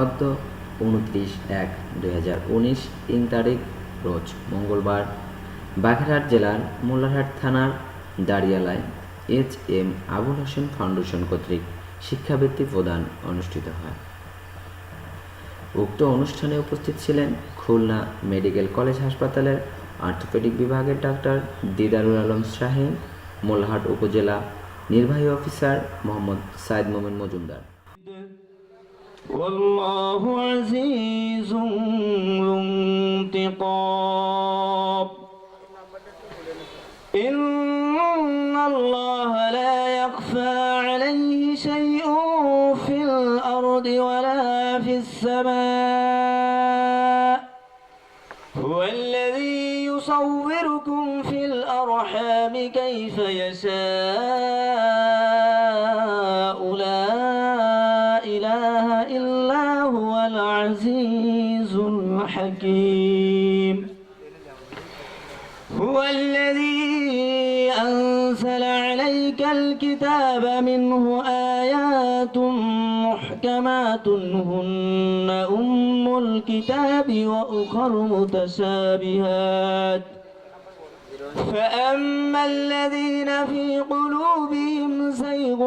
অদ্য 29/1/2019 ইং তারিখ রোজ মঙ্গলবার বাগেরহাট জেলার মোল্লাহাট থানার দাঁড়িয়ালায় এইচ.এম. আবুল হোসেন ফাউন্ডেশন কর্তৃক শিক্ষাবৃত্তি প্রদান অনুষ্ঠিত হয়। উক্ত অনুষ্ঠানে উপস্থিত ছিলেন খুলনা মেডিকেল কলেজ হাসপাতালের অর্থোপেডিক বিভাগের ডাক্তার দিদারুল আলম শাহীন, মোল্লাহাট উপজেলা নির্বাহী অফিসার মোহাম্মদ সাইদ মোমিন মজুমদার। والله عزيز ذو انتقام إن الله لا يخفى عليه شيء في الأرض ولا في السماء هو الذي يصوركم في الأرحام كيف يشاء لا إله إلا هو العزيز الحكيم هو الذي أنزل عليك الكتاب منه آيات محكمات هن أم الكتاب وأخر متشابهات فأما الذين في قلوبهم زيغ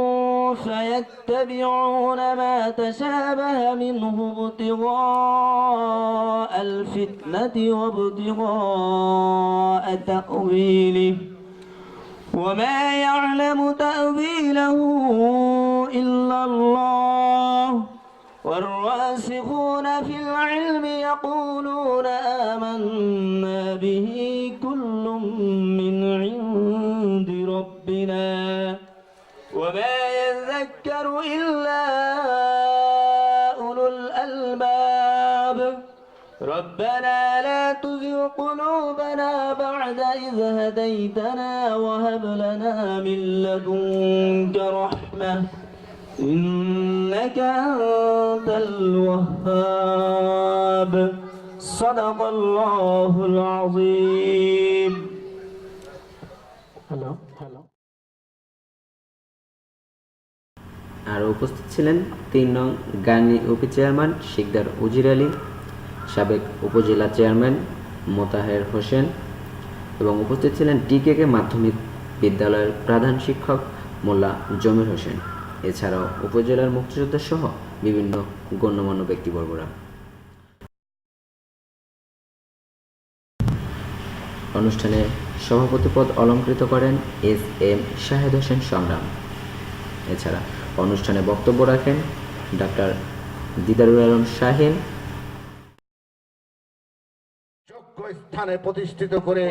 فيتبعون ما تشابه منه ابتغاء الفتنة وابتغاء تأويله وما يعلم تأويله إلا الله والراسخون في العلم يقولون آمنا به كل من عند ربنا وما يذكر إلا أولو الألباب ربنا لا تزغ قلوبنا بعد إذ هديتنا وهب لنا من لدنك رحمة إنك أنت الوهاب صدق الله العظيم. হ্যালো। আর উপস্থিত ছিলেন 3 নং গানী উপি চেয়ারম্যান শিকদার উজির আলী, সাবেক উপজেলা চেয়ারম্যান মোতাহের হোসেন এবং উপস্থিত ছিলেন টিকেকে মাধ্যমিক বিদ্যালয়ের প্রধান শিক্ষক মোল্লা জমির হোসেন, এছাড়াও উপজেলার মুক্তিযোদ্ধা সহ বিভিন্ন গণ্যমান্য ব্যক্তিবর্গরা। অনুষ্ঠানে সভাপতি পদ অলংকৃত করেন এস.এম. শাহেদ হোসেন সংগ্রাম। এছাড়া অনুষ্ঠানে বক্তব্য রাখেন ডাক্তার দিদারুল আলম শাহীন। যোগ্য স্থানে প্রতিষ্ঠিত করে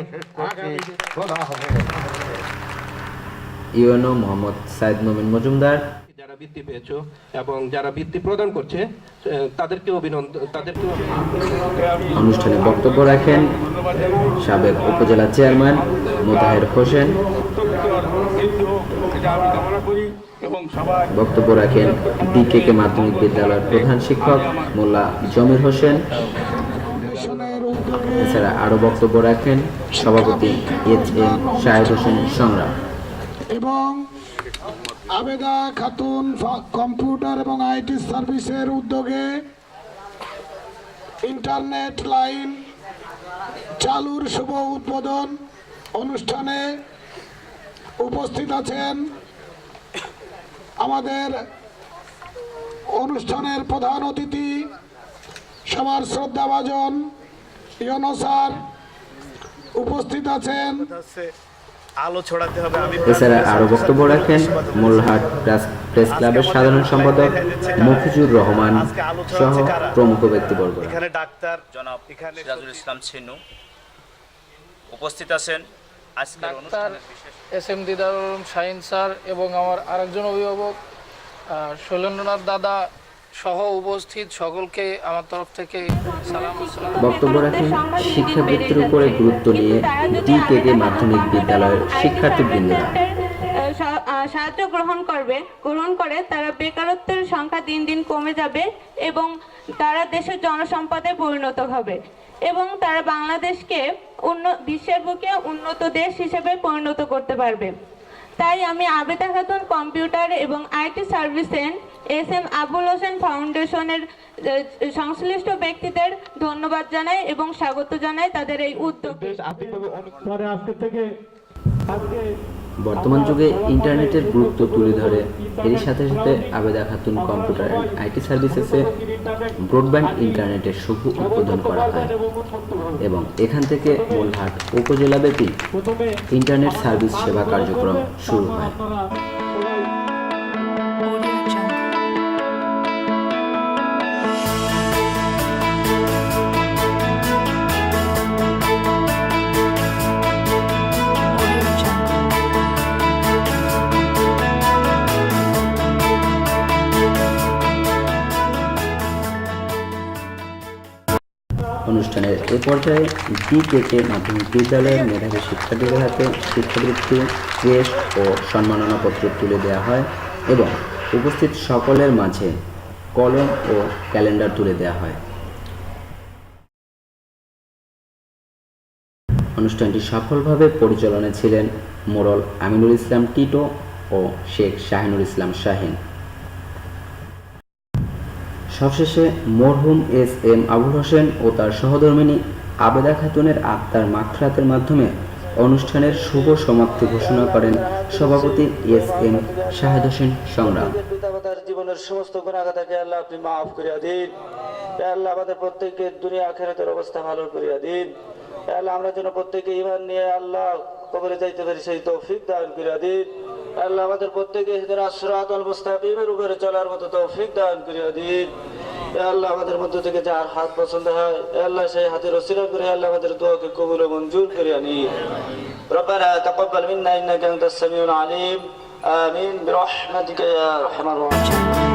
ইউএনও মোহাম্মদ সাইদ মোমিন মজুমদার। যারা বৃত্তি পেয়েছো এবং যারা বৃত্তি প্রদান করছে তাদেরকে অভিনন্দন। অনুষ্ঠানে বক্তব্য রাখেন সাবেক উপজেলা চেয়ারম্যান মোতাহের হোসেন। বক্তব্য রাখেন ডিকেকে মাধ্যমিক বিদ্যালয়ের প্রধান শিক্ষক মোল্লা জমির হোসেন। এছাড়া আরো বক্তব্য রাখেন সভাপতি এইচ.এম. শাহেদ হোসেন সংগ্রাম এবং আবেদা খাতুন কম্পিউটার এবং আইটি সার্ভিসের উদ্যোগে ইন্টারনেট লাইন চালুর শুভ উদ্বোধন অনুষ্ঠানে উপস্থিত আছেন আমাদের অনুষ্ঠানের প্রধান অতিথি সবার শ্রদ্ধাভাজন ইউনো স্যার উপস্থিত আছেন। আলো ছড়াতে হবে। এছাড়া আরো বক্তব্য রাখেন মোল্লাহাট প্রেস ক্লাবের সাধারণ সম্পাদক মফিজুর রহমান সহ প্রমুখ ব্যক্তিবর্গ। এখানে ডাক্তার জনাব সিরাজুল ইসলাম ছিনু উপস্থিত আছেন। আজকের অনুষ্ঠানের বিশেষ এস.এম. দিদারুল আলম শাহীন স্যার এবং আমার আরেকজন অভিভাবক শৈলেন্দ্রনাথ দাদা সহ উপস্থিত সকলকে আমার তরফ থেকে সালাম। বক্তব্য রাখেন শিক্ষাবৃত্তির উপরে গুরুত্ব নিয়ে ডিকেকে মাধ্যমিক বিদ্যালয়ের শিক্ষার্থীবৃন্দরা। সাহায্য গ্রহণ করে তারা বেকারত্বের সংখ্যা দিন দিন কমে যাবে এবং তারা দেশের জনসম্পদে পরিণত হবে এবং তারা বাংলাদেশকে বিশ্বের বুকে উন্নত দেশ হিসেবে পরিণত করতে পারবে। তাই আমি আবেদা খাতুন কম্পিউটার এবং আইটি সার্ভিসের SM আবুল হোসেন ফাউন্ডেশনের সংশ্লিষ্ট ব্যক্তিদের ধন্যবাদ জানাই এবং স্বাগত জানাই তাদের এই উদ্যোগে। বর্তমান যুগে ইন্টারনেটের গুরুত্ব তুলে ধরে এরই সাথে সাথে Abeda Khatun computer and IT সার্ভিসেসে ব্রডব্যান্ড ইন্টারনেটের শুভ উদ্বোধন করা হয় এবং এখান থেকে মোল্লাহাট উপজেলাব্যাপী ইন্টারনেট সার্ভিস সেবা কার্যক্রম শুরু হয়। অনুষ্ঠানের এ পর্যায়ে BKK মাধ্যমিক বিদ্যালয়ের মেধাবী শিক্ষার্থীদের হাতে শিক্ষাবৃত্তি, ক্রেস্ট ও সম্মাননাপত্র তুলে দেওয়া হয় এবং উপস্থিত সকলের মাঝে কলম ও ক্যালেন্ডার তুলে দেওয়া হয়। অনুষ্ঠানটি সফলভাবে পরিচালনায় ছিলেন মোড়ল আমিনুল ইসলাম টিটো ও শেখ শাহিনুল ইসলাম শাহিন। সবশেষে মরহুম SM আবুল হোসেন ও তার সহধর্মিণী আবেদা খাতুনের আত্মার মাগফিরাতের মাধ্যমে অনুষ্ঠানের শুভ সমাপ্তি ঘোষণা করেন সভাপতি SM শাহেদ হোসেন সংগ্রাম। পিতামাতার জীবনের সমস্ত গুনাহগাতাকে আল্লাহ আপনি মাফ করিয়া দিন। আল্লাহ আমাদের প্রত্যেকের দুনিয়া আখিরাতের অবস্থা ভালো করিয়া দিন। আল্লাহ আমরা যেন প্রত্যেকে ঈমান নিয়ে আল্লাহ কবরে যাইতে পারি সেই তৌফিক দান করিয়া দিন। আল্লাহ আমাদের প্রত্যেকে ইহদিনাস সিরাতাল মুস্তাকিমের উপরে চলার মতো তৌফিক দান করিয়া দিন। আল্লাহ আমাদের মধ্য থেকে যার হাত পছন্দ হয় আল্লাহ সেই হাতের ওসিলা করে আল্লাহ আমাদের দোয়াকে কবুল ও মঞ্জুর করিয়া নিন। রব্বানা তাকাব্বাল মিন্না ইন্নাকা আনতাস সামিউল আলিম। আমিন বিরহমাতিকা ইয়া আরহামার রাহিমিন।